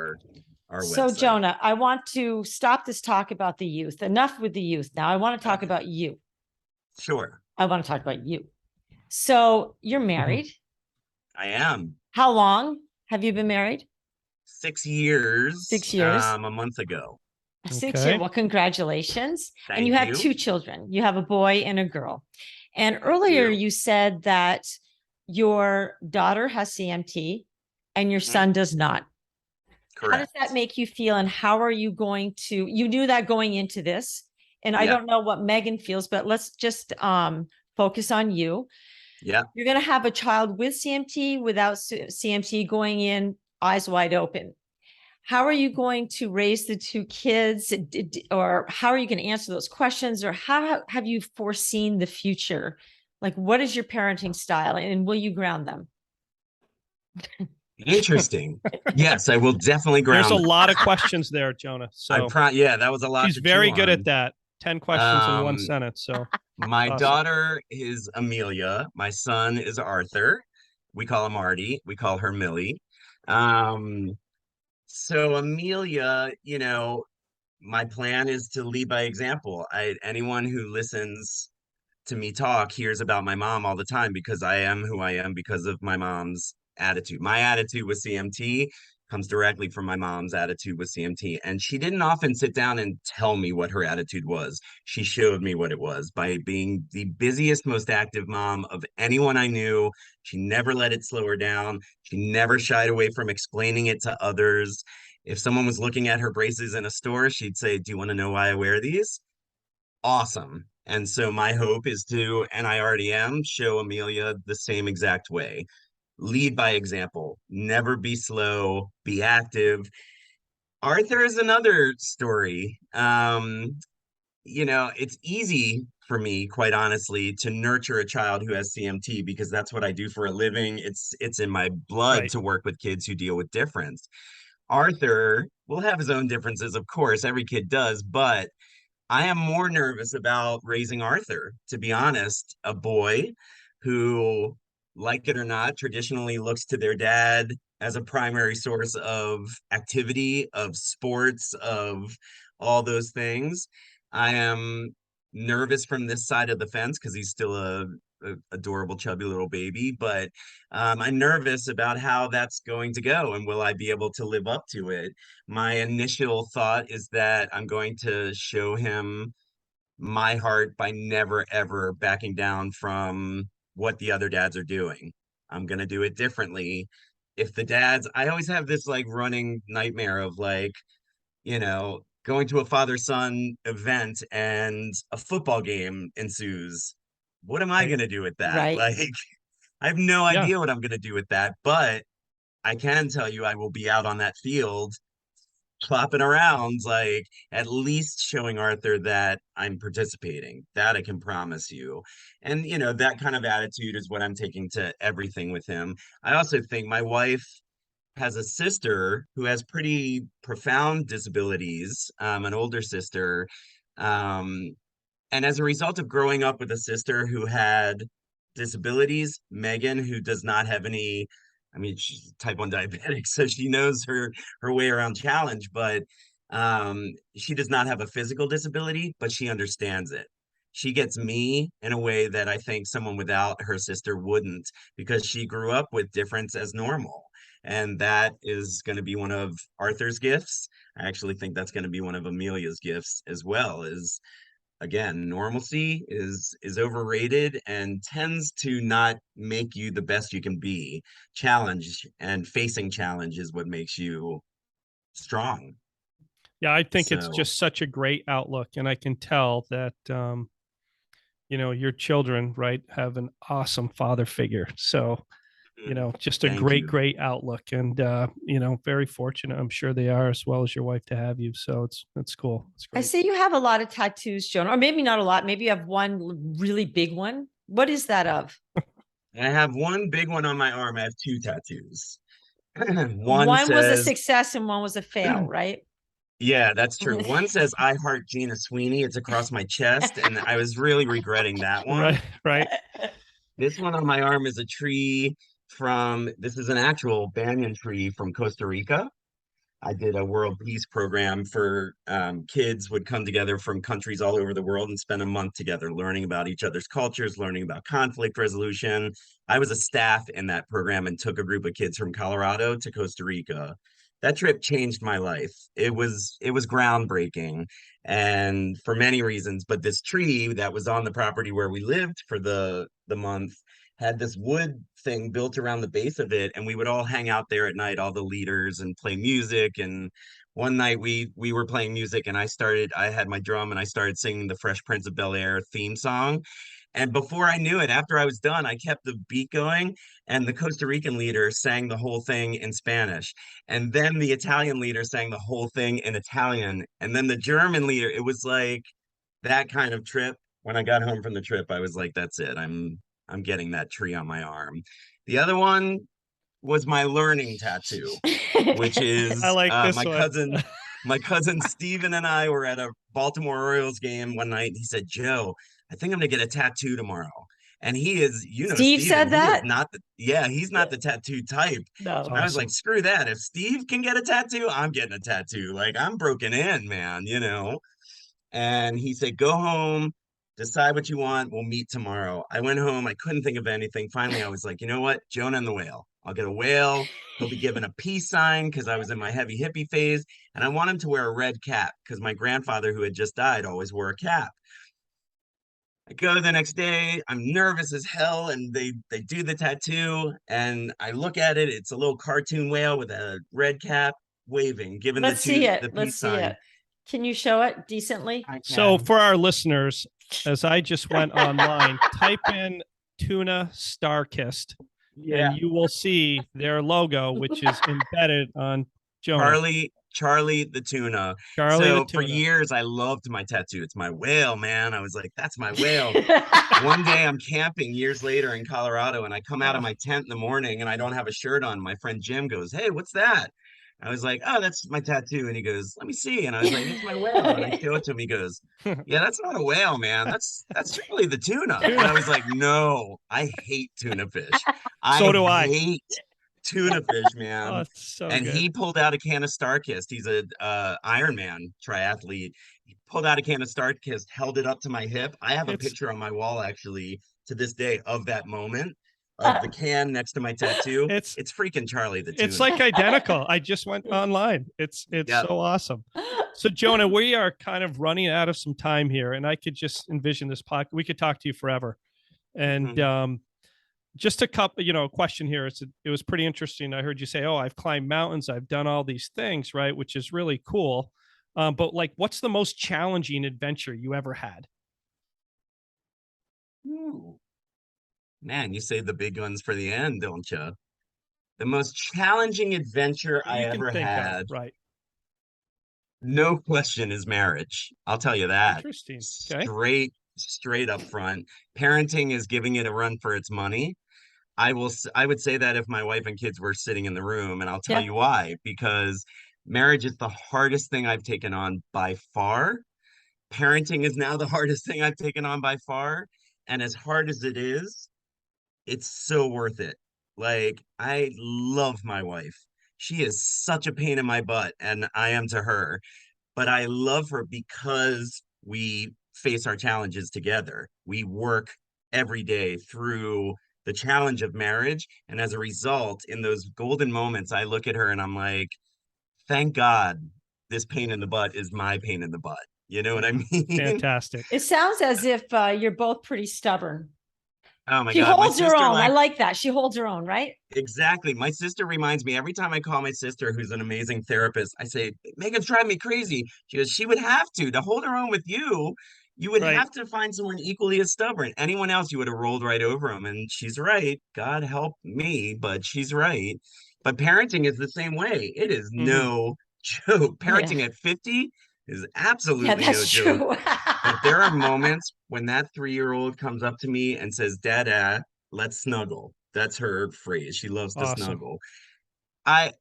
our So, website. Jonah, I want to stop this talk about the youth. Enough with the youth. Now, I want to talk Okay, about you. sure. I want to talk about you. So, you're Mhm. married. I am. How long have you been married? 6 years, 6 years. a month ago. 6 years. Okay. Well, congratulations. And you Thank have you. 2 children. You have a boy and a girl. And earlier do. you said that your daughter has CMT and your Mhm. son does not. How does that Correct. make you feel? And how are you going to, you knew that going into this. And I Yeah, don't know what Megan feels, but let's just focus on you. yeah. You're going to have a child with CMT, without CMT, going in eyes wide open. How are you going to raise the 2 kids, or how are you going to answer those questions, or how have you foreseen the future? Like, what is your parenting style, and will you ground them? Interesting. Yes, I will definitely There's a ground. lot of questions there, Jonah. So Yeah, that was a lot she's to chew very good at on. that. 10 questions in one Um, sentence. So my awesome. daughter is Amelia. My son is Arthur. We call him Artie. We call her Millie. Um, so Amelia, my plan is to lead by example. Anyone who listens to me talk hears about my mom all the time because I am who I am because of my mom's attitude. My attitude with CMT comes directly from my mom's attitude with CMT. And she didn't often sit down and tell me what her attitude was. She showed me what it was by being the busiest, most active mom of anyone I knew. She never let it slow her down. She never shied away from explaining it to others. If someone was looking at her braces in a store, she'd say, "Do you want to know why I wear these?" Awesome. And so my hope is to, and I already am, show Amelia the same exact way. Lead by example, never be slow, be active. Arthur is another story. It's easy for me, quite honestly, to nurture a child who has CMT because that's what I do for a living. It's in my blood Right. to work with kids who deal with difference. Arthur will have his own differences, of course, every kid does, but I am more nervous about raising Arthur, to be honest, a boy who, like it or not, traditionally looks to their dad as a primary source of activity, of sports, of all those things. I am nervous from this side of the fence because he's still a adorable, chubby little baby, but I'm nervous about how that's going to go and will I be able to live up to it. My initial thought is that I'm going to show him my heart by never ever backing down from what the other dads are doing. I'm going to do it differently. If the dads, I always have this like running nightmare of like, going to a father-son event and a football game ensues. What am I Right. going to do with that? Right. Like, I have no Yeah. idea what I'm going to do with that, but I can tell you I will be out on that field flopping around, like at least showing Arthur that I'm participating. That I can promise you. And, that kind of attitude is what I'm taking to everything with him. I also think my wife has a sister who has pretty profound disabilities, an older sister. Um, and as a result of growing up with a sister who had disabilities, Megan, who does not have any, I mean, she's type 1 diabetic, so she knows her way around challenge, but she does not have a physical disability, but she understands it. She gets me in a way that I think someone without her sister wouldn't, because she grew up with difference as normal. And that is going to be one of Arthur's gifts. I actually think that's going to be one of Amelia's gifts as well, is again, normalcy is overrated and tends to not make you the best you can be. Challenge and facing challenge is what makes you strong. Yeah, I think it's So, just such a great outlook, and I can tell that your children, right, have an awesome father figure. So, just a thank great, you. great outlook, and very fortunate. I'm sure they are, as well as your wife, to have you. So it's cool. It's I great. see you have a lot of tattoos, Jonah, or maybe not a lot. Maybe you have one really big one. What is that of? I have one big one on my arm. I have two tattoos. One One was a says, success and one was a fail, right? yeah, that's true. One says, I heart Gina Sweeney. It's across my chest. And I was really regretting that one. Right, right. This one on my arm is a tree this is an actual banyan tree from Costa Rica. I did a world peace program for kids would come together from countries all over the world and spend a month together learning about each other's cultures, learning about conflict resolution. I was a staff in that program and took a group of kids from Colorado to Costa Rica. That trip changed my life. It was groundbreaking and for many reasons, but this tree that was on the property where we lived for the month had this wood thing built around the base of it, and we would all hang out there at night, all the leaders, and play music. And one night we were playing music, and I had my drum, and I started singing the Fresh Prince of Bel-Air theme song. And before I knew it, after I was done, I kept the beat going, and the Costa Rican leader sang the whole thing in Spanish. And then the Italian leader sang the whole thing in Italian. And then the German leader, it was like that kind of trip. When I got home from the trip, I was like, that's it. I'm getting that tree on my arm. The other one was my learning tattoo, which I is like this my one. cousin Steven and I were at a Baltimore Orioles game one night, and he said, "Joe, I think I'm gonna get a tattoo tomorrow." And he is, Steve Steven, said he is that? not he's not the tattoo type. It's No. And I was like, awesome. screw that. If Steve can get a tattoo, I'm getting a tattoo. Like I'm broken in, man. And he said, go home, decide what you want. We'll meet tomorrow. I went home. I couldn't think of anything. Finally, I was like, you know what? Jonah and the whale. I'll get a whale. He'll be given a peace sign because I was in my heavy hippie phase. And I want him to wear a red cap because my grandfather, who had just died, always wore a cap. I go the next day, I'm nervous as hell, and they do the tattoo, and I look at it. It's a little cartoon whale with a red cap waving, giving Let's see the it. Let's peace see sign. it. Can you show it decently? I So can. for our listeners, as I just went online, type in tuna star kissed, Yeah, and you will see their logo, which is embedded on Jonah. Charlie the tuna. Charlie the So for tuna. years, I loved my tattoo. It's my whale, man. I was like, that's my whale. One day I'm camping years later in Colorado, and I come out of my tent in the morning and I don't have a shirt on. My friend Jim goes, "Hey, what's that?" I was like, "Oh, that's my tattoo." And he goes, "Let me see." And I was like, "It's my whale." And I show it to him. He goes, "Yeah, that's not a whale, man. That's Charlie the tuna." And I was like, "No, I hate tuna fish. So I do I. hate tuna fish, Oh, man." it's so And good. he pulled out a can of Starkist. He's a Ironman triathlete. He pulled out a can of Starkist, held it up to my hip. I have a It's picture on my wall actually to this day of that moment of the can next to my tattoo. it's It's freaking Charlie the it's tuna. like identical. I just went online. It's Yep. so awesome. So Jonah, we are kind of running out of some time here, and I could just envision this podcast. We could talk to you forever. And Mhm. just a couple, question here. It was pretty interesting. I heard you say, "Oh, I've climbed mountains. I've done all these things," right? Which is really cool. But like, what's the most challenging adventure you ever had? Ooh. Man, you save the big guns for the end, don't you? The most challenging adventure That I you can ever think of, had, right? no question, is marriage. I'll tell you that. Interesting. Okay. Straight up front. Parenting is giving it a run for its money. I would say that if my wife and kids were sitting in the room, and I'll tell Yeah. you why, because marriage is the hardest thing I've taken on by far. Parenting is now the hardest thing I've taken on by far. And as hard as it is, it's so worth it. Like, I love my wife. She is such a pain in my butt, and I am to her, but I love her because we face our challenges together. We work every day through the challenge of marriage. And as a result, in those golden moments, I look at her and I'm like, thank God this pain in the butt is my pain in the butt. You know what I mean? Fantastic. It sounds as if you're both pretty stubborn. Oh my She God. My holds her sister, own. I like, like that. She holds her own, right? exactly. My sister reminds me every time I call my sister, who's an amazing therapist, I say, Megan's driving me crazy. She goes, she would have to hold her own with you. You would Right. have to find someone equally as stubborn. Anyone else, you would have rolled right over them. And she's right. God help me, but she's right. But parenting is the same way. It is Mhm. no joke. Yeah. Parenting at 50 is Yeah, absolutely no that's joke. true. But there are moments when that 3-year-old comes up to me and says, Dada, let's snuggle. That's her phrase. She loves to Awesome. snuggle. I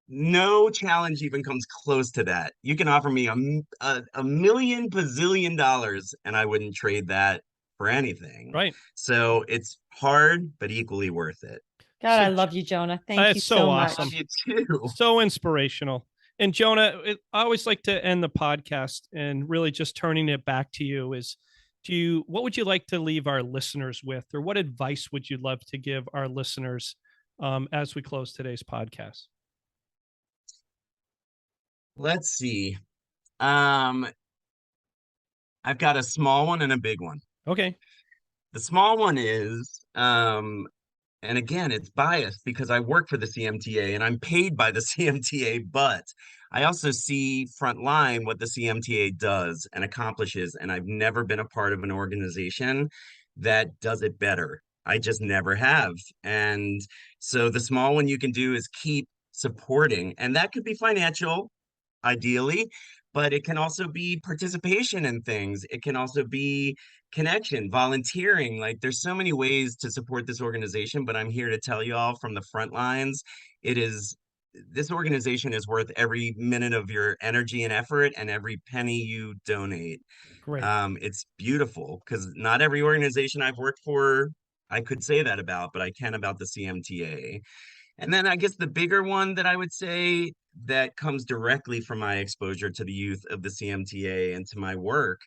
No challenge even comes close to that. You can offer me a million bazillion dollars, and I wouldn't trade that for anything. Right. So it's hard, but equally worth it. God, So I love you, Jonah. Thank you it's so so I awesome. love much. you too. So inspirational. And Jonah, I always like to end the podcast and really just turning it back to you is what would you like to leave our listeners with, or what advice would you love to give our listeners as we close today's podcast? Let's see. Um, I've got a small one and a big one. Okay. The small one is, and again, it's biased because I work for the CMTA and I'm paid by the CMTA, but I also see frontline what the CMTA does and accomplishes. And I've never been a part of an organization that does it better. I just never have. And so the small one you can do is keep supporting, and that could be financial, ideally, but it can also be participation in things. It can also be connection, volunteering. Like, there's so many ways to support this organization, but I'm here to tell you all from the front lines, it is this organization is worth every minute of your energy and effort and every penny you donate. Great. It's beautiful because not every organization I've worked for I could say that about, but I can about the CMTA. And then I guess the bigger one that I would say that comes directly from my exposure to the youth of the CMTA and to my work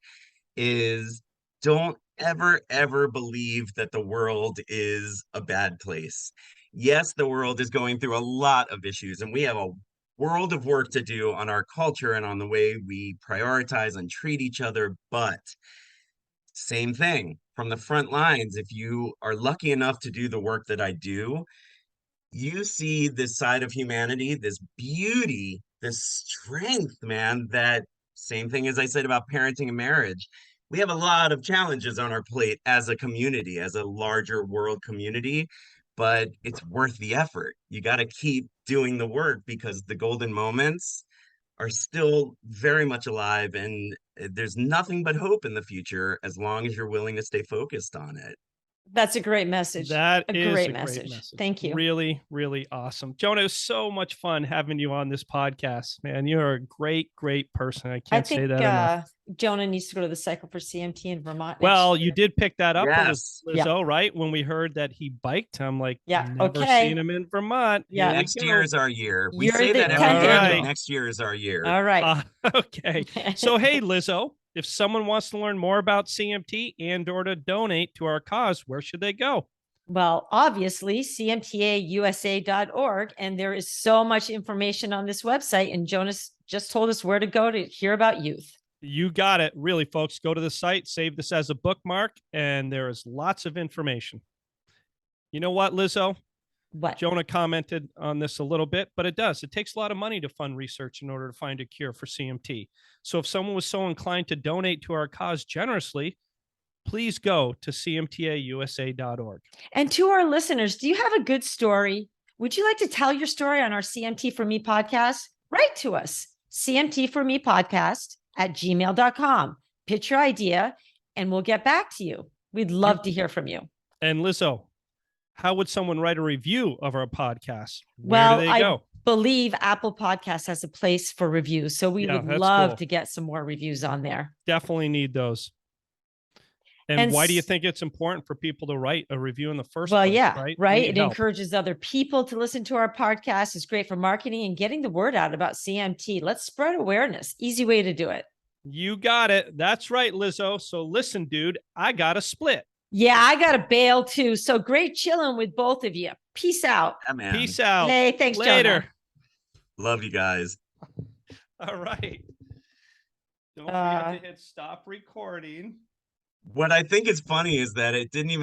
is don't ever believe that the world is a bad place. Yes, the world is going through a lot of issues, and we have a world of work to do on our culture and on the way we prioritize and treat each other. But same thing from the front lines, if you are lucky enough to do the work that I do, you see this side of humanity, this beauty, this strength, man, that same thing as I said about parenting and marriage. We have a lot of challenges on our plate as a community, as a larger world community, but it's worth the effort. You got to keep doing the work because the golden moments are still very much alive, and there's nothing but hope in the future as long as you're willing to stay focused on it. That's a great message. That A is great a great message. message. Thank you. Really, really awesome. Jonah, it was so much fun having you on this podcast, man. You're a great, great person. I can't say that enough. Jonah needs to go to the cycle for CMT in Vermont. Well, next you year. did pick that up, Yes. Lizzo, right? When we heard that he biked, I'm like, Yeah, never okay. seen him in Vermont. Yeah. Here we Next go. year is our year. We You're say the that every 10th year, but annual. next year is our year. All right. Okay. So, hey, Lizzo, if someone wants to learn more about CMT and or to donate to our cause, where should they go? Well, obviously, CMTAUSA.org. And there is so much information on this website. And Jonas just told us where to go to hear about youth. You got it. Really, folks, go to the site, save this as a bookmark, and there is lots of information. You know what, Lizzo? What? Jonah commented on this a little bit, but it does. It takes a lot of money to fund research in order to find a cure for CMT. So if someone was so inclined to donate to our cause generously, please go to CMTAUSA.org. And to our listeners, do you have a good story? Would you like to tell your story on our CMT for Me podcast? Write to us, cmtformepodcast@gmail.com. Pitch your idea and we'll get back to you. We'd love to hear from you. And Lizzo, how would someone write a review of our podcast? Well, Where do they go? Believe Apple Podcasts has a place for reviews. So we would love to get some more reviews on there. Definitely need those. And why do you think it's important for people to write a review in the first place? Right. It encourages other people to listen to our podcast. It's great for marketing and getting the word out about CMT. Let's spread awareness. Easy way to do it. You got it. That's right, Lizzo. So listen, dude, I got to split. Yeah, I got to bail too. So great chilling with both of you. Peace out. Yeah, man. Peace out. Hey, thanks, Later. Jonah. Love you guys. All right. Don't forget to hit stop recording. What I think is funny is that it didn't even